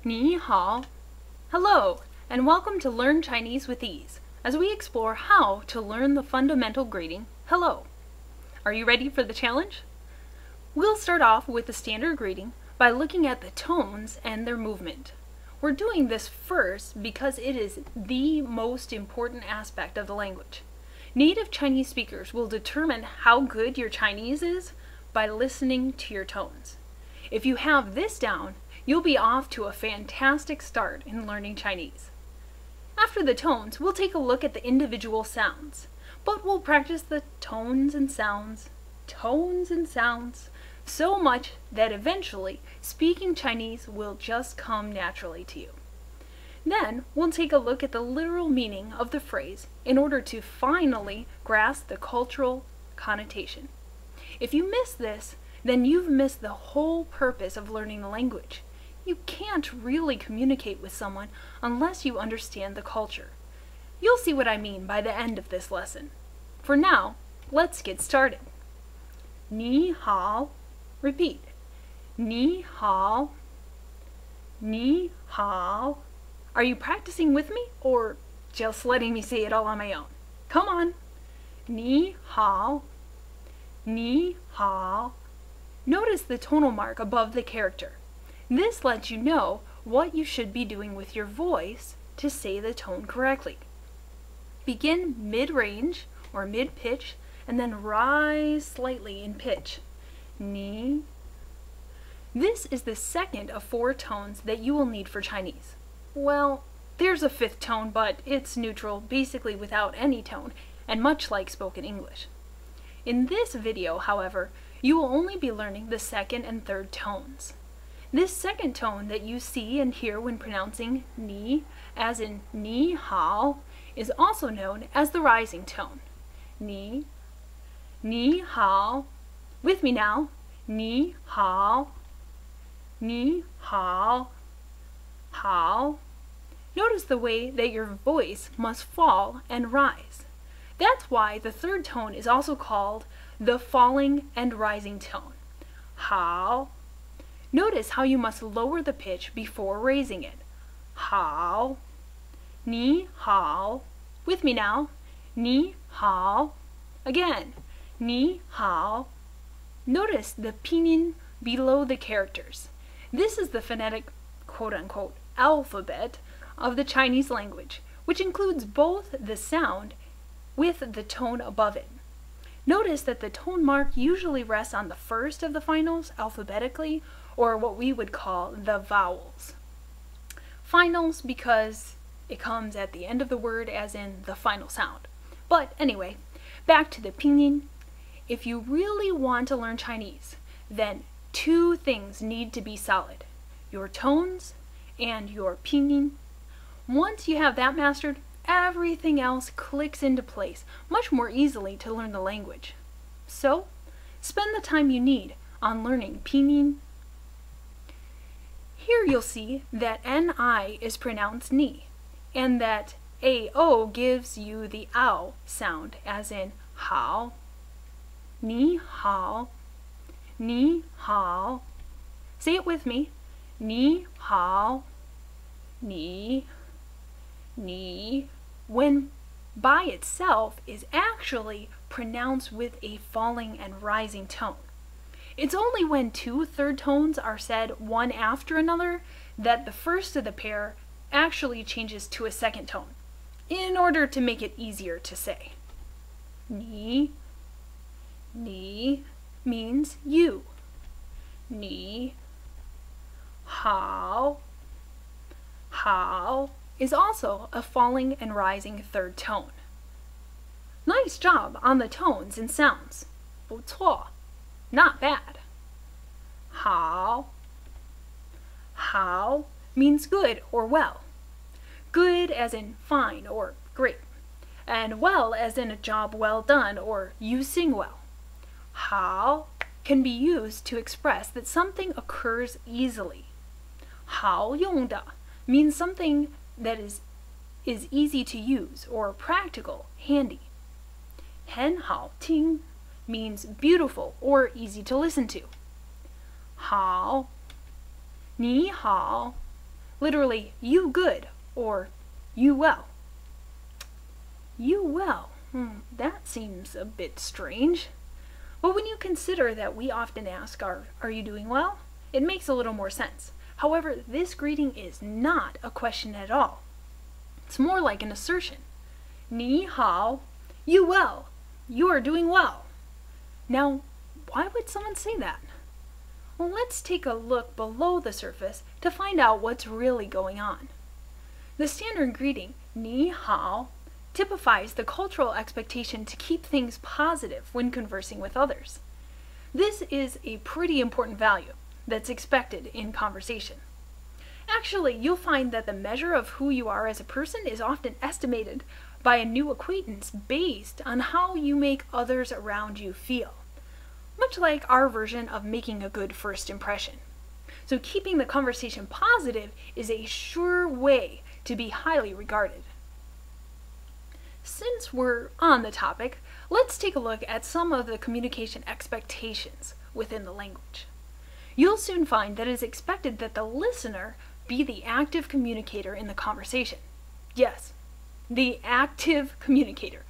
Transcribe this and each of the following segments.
Ni hao. Hello, and welcome to Learn Chinese with Ease, as we explore how to learn the fundamental greeting, hello. Are you ready for the challenge? We'll start off with the standard greeting by looking at the tones and their movement. We're doing this first because it is the most important aspect of the language. Native Chinese speakers will determine how good your Chinese is by listening to your tones. If you have this down, you'll be off to a fantastic start in learning Chinese. After the tones, we'll take a look at the individual sounds, but we'll practice the tones and sounds, so much that eventually speaking Chinese will just come naturally to you. Then we'll take a look at the literal meaning of the phrase in order to finally grasp the cultural connotation. If you miss this, then you've missed the whole purpose of learning the language. You can't really communicate with someone unless you understand the culture. You'll see what I mean by the end of this lesson. For now, let's get started. Ni hao. Repeat. Ni hao. Ni hao. Are you practicing with me or just letting me say it all on my own? Come on. Ni hao. Ni hao. Notice the tonal mark above the character. This lets you know what you should be doing with your voice to say the tone correctly. Begin mid-range or mid-pitch and then rise slightly in pitch. Ni. This is the second of 4 tones that you will need for Chinese. Well, there's a 5th tone, but it's neutral, basically without any tone, and much like spoken English. In this video, however, you will only be learning the 2nd and 3rd tones. This 2nd tone that you see and hear when pronouncing ni, as in ni hao, is also known as the rising tone. Ni, ni hao. With me now. Ni hao, ni hao, hao. Notice the way that your voice must fall and rise. That's why the 3rd tone is also called the falling and rising tone. Hao. Notice how you must lower the pitch before raising it. Hao. Ni hao. With me now. Ni hao. Again. Ni hao. Notice the pinyin below the characters. This is the phonetic quote-unquote alphabet of the Chinese language, which includes both the sound with the tone above it. Notice that the tone mark usually rests on the first of the finals alphabetically, or what we would call the vowels. Finals because it comes at the end of the word as in the final sound. But anyway, back to the pinyin. If you really want to learn Chinese, then 2 things need to be solid: your tones and your pinyin. Once you have that mastered, everything else clicks into place much more easily to learn the language. So, spend the time you need on learning pinyin. Here you'll see that ni is pronounced ni, and that ao gives you the ow sound, as in hao. Ni hao. Ni hao. Say it with me. Ni hao. Ni. Ni. When by itself is actually pronounced with a falling and rising tone. It's only when 2 third tones are said one after another that the first of the pair actually changes to a 2nd tone, in order to make it easier to say. Ni. Ni means you. Ni. Hao. Hao is also a falling and rising 3rd tone. Nice job on the tones and sounds. 不错. Not bad. Hao. Hao means good or well. Good as in fine or great, and well as in a job well done or you sing well. Hao can be used to express that something occurs easily. 好用的 means something that is easy to use or practical, handy. 很好听 means beautiful or easy to listen to. 好, 你好, literally you good or you well. You well, that seems a bit strange. But when you consider that we often ask, are you doing well? It makes a little more sense. However, this greeting is not a question at all. It's more like an assertion. 你好, you well, you are doing well. Now, why would someone say that? Well, let's take a look below the surface to find out what's really going on. The standard greeting, 你好, typifies the cultural expectation to keep things positive when conversing with others. This is a pretty important value that's expected in conversation. Actually, you'll find that the measure of who you are as a person is often estimated by a new acquaintance based on how you make others around you feel, much like our version of making a good first impression. So keeping the conversation positive is a sure way to be highly regarded. Since we're on the topic, let's take a look at some of the communication expectations within the language. You'll soon find that it is expected that the listener be the active communicator in the conversation. Yes, the active communicator.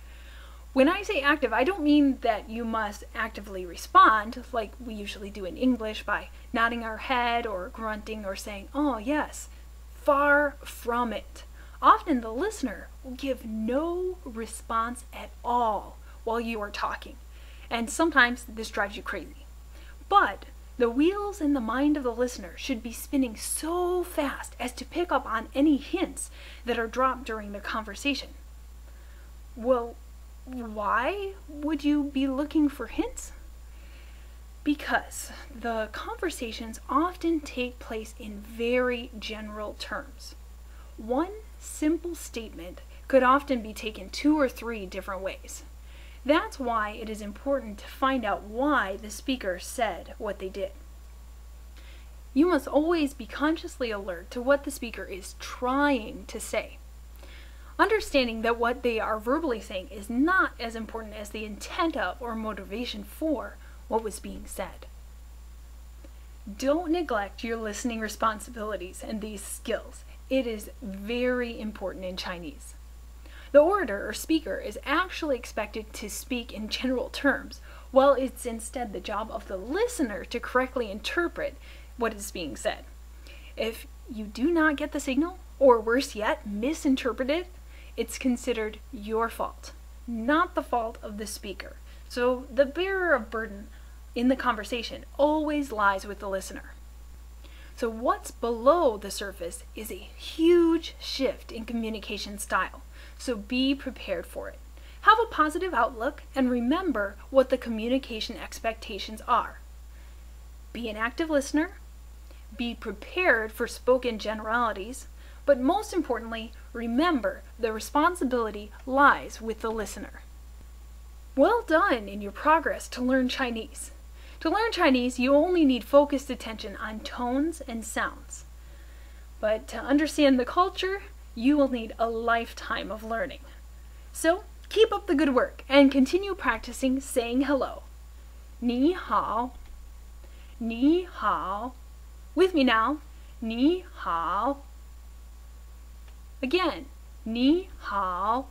When I say active, I don't mean that you must actively respond like we usually do in English by nodding our head or grunting or saying, oh yes. Far from it. Often the listener will give no response at all while you are talking, and sometimes this drives you crazy. But the wheels in the mind of the listener should be spinning so fast as to pick up on any hints that are dropped during the conversation. Well, why would you be looking for hints? Because the conversations often take place in very general terms. One simple statement could often be taken 2 or 3 different ways. That's why it is important to find out why the speaker said what they did. You must always be consciously alert to what the speaker is trying to say. Understanding that what they are verbally saying is not as important as the intent of or motivation for what was being said. Don't neglect your listening responsibilities and these skills. It is very important in Chinese. The orator or speaker is actually expected to speak in general terms, while it's instead the job of the listener to correctly interpret what is being said. If you do not get the signal, or worse yet, misinterpret it, it's considered your fault, not the fault of the speaker. So the bearer of burden in the conversation always lies with the listener. So what's below the surface is a huge shift in communication style. So be prepared for it. Have a positive outlook and remember what the communication expectations are. Be an active listener. Be prepared for spoken generalities. But most importantly, remember the responsibility lies with the listener. Well done in your progress to learn Chinese. To learn Chinese, you only need focused attention on tones and sounds. But to understand the culture, you will need a lifetime of learning. So, keep up the good work and continue practicing saying hello. 你好, 你好. With me now. 你好. Again. 你好.